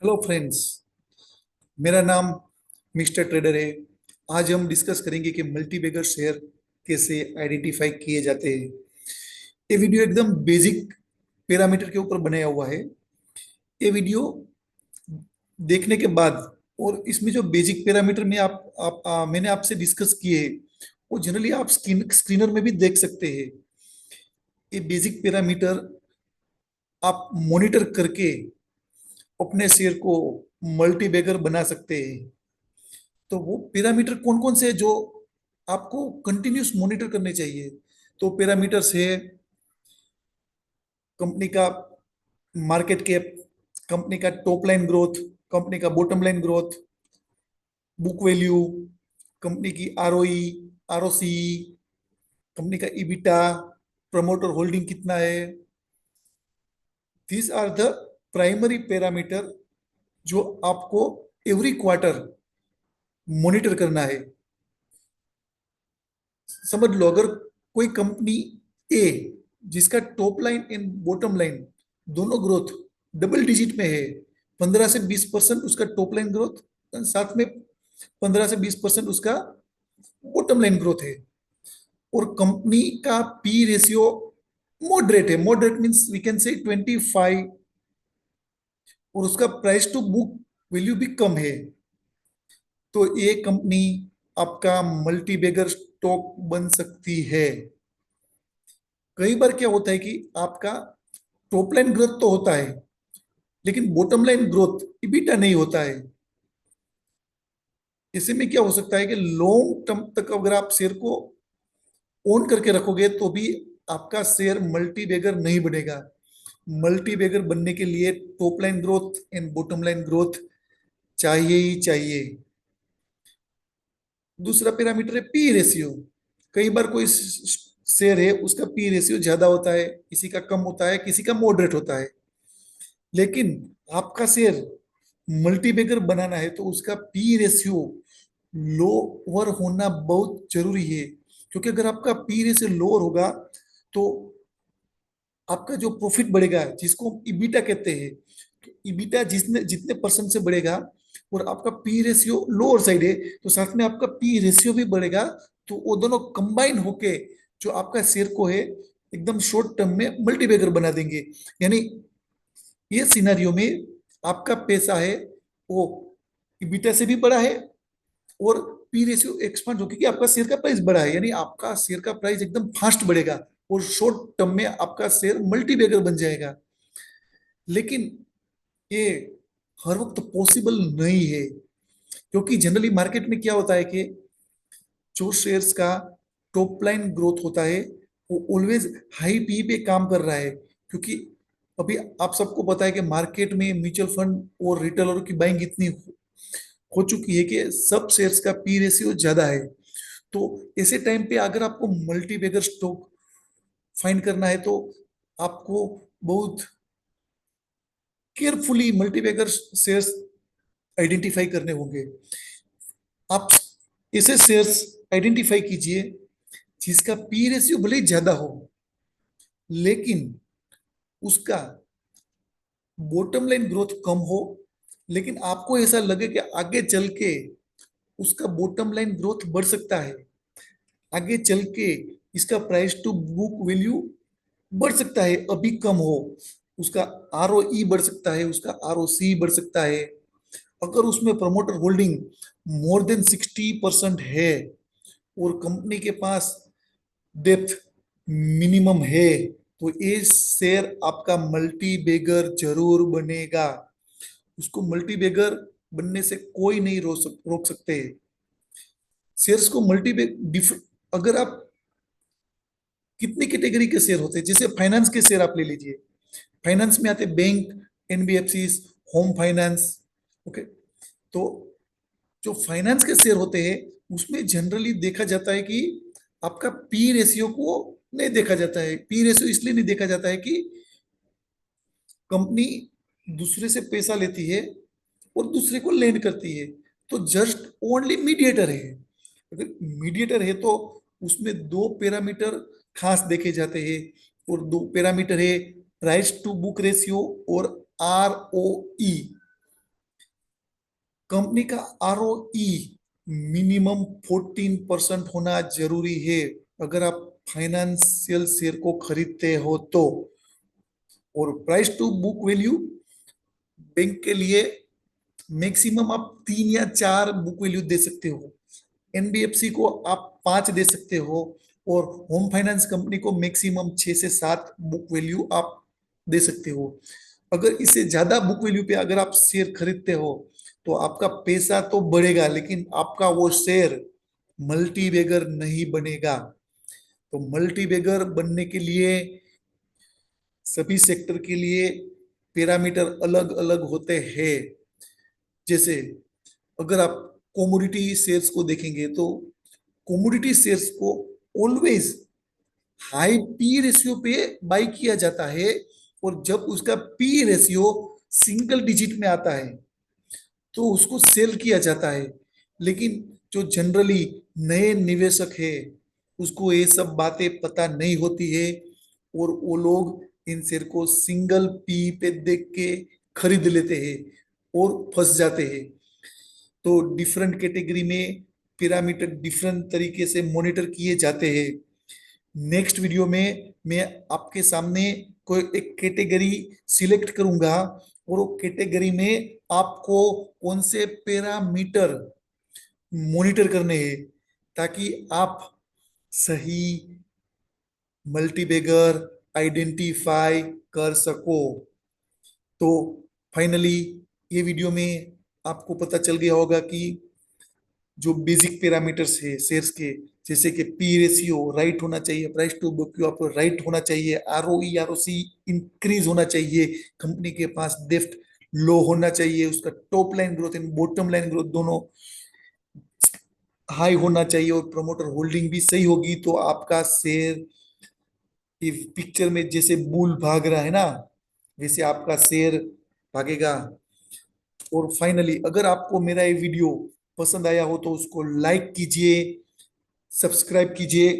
Hello friends. मेरा नाम mister trader है। आज हम डिस्कस करेंगे कि मल्टीबैगर शेयर कैसे आइडेंटिफाई किए जाते हैं। ये वीडियो एकदम बेसिक पैरामीटर के ऊपर बनाया हुआ है। ये वीडियो देखने के बाद और इसमें जो बेसिक पैरामीटर में मैंने आपसे डिस्कस किए हैं, वो जनरली आप स्क्रीनर में भी देख सकते हैं। ये बेसिक पैरामीटर आप मॉनिटर करके अपने शेयर को मल्टीबैगर बना सकते हैं। तो वो पैरामीटर कौन कौन से हैं जो आपको कंटिन्यूस मॉनिटर करने चाहिए? तो पैरामीटर्स है कंपनी का मार्केट कैप, कंपनी का टॉप लाइन ग्रोथ, कंपनी का bottom line growth, book value, company की आरओई, आरओसी, कंपनी का ईबिटा, प्रमोटर होल्डिंग कितना है। These are the primary parameter जो आपको एवरी क्वार्टर मॉनिटर करना है। समझ लो, अगर कोई कंपनी ए जिसका top line and bottom line दोनों ग्रोथ डबल डिजिट में है, 15 से 20% उसका टॉप लाइन ग्रोथ, साथ में 15 से 20% उसका बॉटम लाइन ग्रोथ है, और कंपनी का पी रेशियो मॉडरेट है, moderate means we can say 25, और उसका प्राइस टू बुक वैल्यू भी कम है, तो ये कंपनी आपका मल्टीबैगर स्टॉक बन सकती है। कई बार क्या होता है कि आपका टॉप लाइन ग्रोथ तो होता है, लेकिन बॉटम लाइन ग्रोथ इबिटा नहीं होता है। ऐसे में क्या हो सकता है कि लॉन्ग टर्म तक अगर आप शेयर को ओन करके रखोगे तो भी आपका शेयर मल्टीबैगर नहीं बनेगा। मल्टीबैगर बनने के लिए top line growth and bottom line growth चाहिए ही चाहिए। दूसरा पैरामीटर है पी रेशियो। कई बार कोई शेयर है, उसका पी रेशियो ज्यादा होता है, किसी का कम होता है, किसी का मॉडरेट होता है। लेकिन आपका शेयर मल्टीबैगर बनाना है तो उसका पी रेशियो लोअर होना बहुत जरूरी है, क्योंकि अगर आपका पी रेशियो लोअर होगा तो आपका जो प्रॉफिट बढ़ेगा, जिसको हम ईबिटा कहते हैं, तो ईबिटा जितने जितने परसेंट से बढ़ेगा और आपका पी रेशियो लोअर साइड है, तो साथ में आपका पी रेशियो भी बढ़ेगा। तो वो दोनों कंबाइन होके जो आपका शेयर को है एकदम शॉर्ट टर्म में मल्टीबैगर बना देंगे। यानी ये सिनेरियो में आपका पैसा है वो ईबिटा से भी बड़ा है, और पी रेशियो एक्सपांड होकर कि आपका शेयर का प्राइस बढ़ा है, यानी आपका शेयर का प्राइस एकदम फास्ट बढ़ेगा और शॉर्ट टर्म में आपका शेयर मल्टीबैगर बन जाएगा। लेकिन ये हर वक्त पॉसिबल नहीं है, क्योंकि जनरली मार्केट में क्या होता है कि जो शेयर्स का टॉप लाइन ग्रोथ होता है वो ऑलवेज हाई पी पे काम कर रहा है, क्योंकि अभी आप सबको पता है कि मार्केट में म्यूचुअल फंड और रिटेलरों की बाइंग इतनी हो चुकी है कि सब शेयर्स का पी रेशियो ज्यादा है। तो ऐसे टाइम पे अगर आपको मल्टीबैगर स्टॉक फाइंड करना है तो आपको बहुत केयरफुली मल्टीबैगर शेयर्स आइडेंटिफाई करने होंगे। आप ऐसे शेयर्स आइडेंटिफाई कीजिए जिसका पी रेशियो भले ही ज्यादा हो, लेकिन उसका बॉटम लाइन ग्रोथ कम हो, लेकिन आपको ऐसा लगे कि आगे चल के उसका बॉटम लाइन ग्रोथ बढ़ सकता है, आगे चल के इसका प्राइस टू बुक वैल्यू बढ़ सकता है, अभी कम हो, उसका आरओई बढ़ सकता है, उसका आरओसी बढ़ सकता है। अगर उसमें प्रमोटर होल्डिंग मोर देन 60% है और कंपनी के पास डेप्थ मिनिमम है, तो ये शेयर आपका मल्टी बैगर जरूर बनेगा। उसको मल्टी बैगर बनने से कोई नहीं रोक सकते। शेयर्स को मल्टी अगर आप कितनी कैटेगरी के शेयर होते हैं, जैसे फाइनेंस के शेयर आप ले लीजिए। फाइनेंस में आते bank, NBFC, home finance. Okay, तो जो फाइनेंस के शेयर होते हैं उसमें जनरली देखा जाता है कि आपका पी रेशियो को नहीं देखा जाता है। पी रेशियो इसलिए नहीं देखा जाता है कि कंपनी दूसरे से पैसा लेती है और दूसरे को लेंड करती है, तो जस्ट ओनली मीडिएटर है। अगर मीडिएटर है तो उसमें दो पैरामीटर खास देखे जाते हैं, और दो पैरामीटर है प्राइस टू बुक रेशियो और आर ओ ई। कंपनी का आरओई मिनिमम 14% होना जरूरी है अगर आप फाइनेंशियल शेयर को खरीदते हो तो। और price to book value bank के लिए मैक्सिमम आप 3 या 4 बुक वैल्यू दे सकते हो। एनबीएफसी को आप 5 दे सकते हो। और होम फाइनेंस कंपनी को मैक्सिमम 6 से 7 बुक वैल्यू आप दे सकते हो। अगर इससे ज्यादा बुक वैल्यू पे अगर आप शेयर खरीदते हो तो आपका पैसा तो बढ़ेगा लेकिन आपका वो शेयर मल्टी बैगर नहीं बनेगा। तो मल्टी बैगर बनने के लिए सभी सेक्टर के लिए पैरामीटर अलग अलग होते हैं। जैसे अगर आप कमोडिटी शेयर्स को देखेंगे तो कमोडिटी शेयर्स को ऑलवेज हाई पी रेशियो पे बाई किया जाता है। और जब उसका पी रेशियो सिंगल डिजिट में आता है तो उसको सेल किया जाता है। लेकिन जो जनरली नए निवेशक है उसको ये सब बातें पता नहीं होती है और वो लोग इन शेयर को सिंगल पी पे देख के खरीद लेते हैं और फंस जाते हैं। तो डिफरेंट कैटेगरी में पिरामिड डिफरेंट तरीके से मॉनिटर किए जाते हैं। नेक्स्ट वीडियो में मैं आपके सामने कोई एक कैटेगरी सिलेक्ट करूंगा और वो कैटेगरी में आपको कौन से पैरामीटर मॉनिटर करने हैं ताकि आप सही मल्टीबैगर आइडेंटिफाई कर सको। तो फाइनली ये वीडियो में आपको पता चल गया होगा कि जो बेसिक पैरामीटर्स है शेयर्स के जैसे कि पी रेशियो राइट होना चाहिए, प्राइस टू बुक आपको राइट होना चाहिए, आरओई आरओसी इंक्रीज होना चाहिए, कंपनी के पास डेप्ट लो होना चाहिए, उसका top line growth and bottom line growth दोनों हाई होना चाहिए और प्रमोटर होल्डिंग भी सही होगी तो आपका शेयर इस पिक्चर में जैसे बुल भाग रहा है ना वैसे आपका शेयर भागेगा। और फाइनली अगर आपको मेरा ये वीडियो पसंद आया हो तो उसको लाइक कीजिए, सब्सक्राइब कीजिए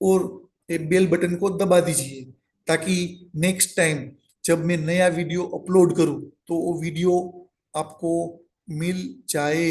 और ये बेल बटन को दबा दीजिए ताकि नेक्स्ट टाइम जब मैं नया वीडियो अपलोड करूं तो वो वीडियो आपको मिल जाए।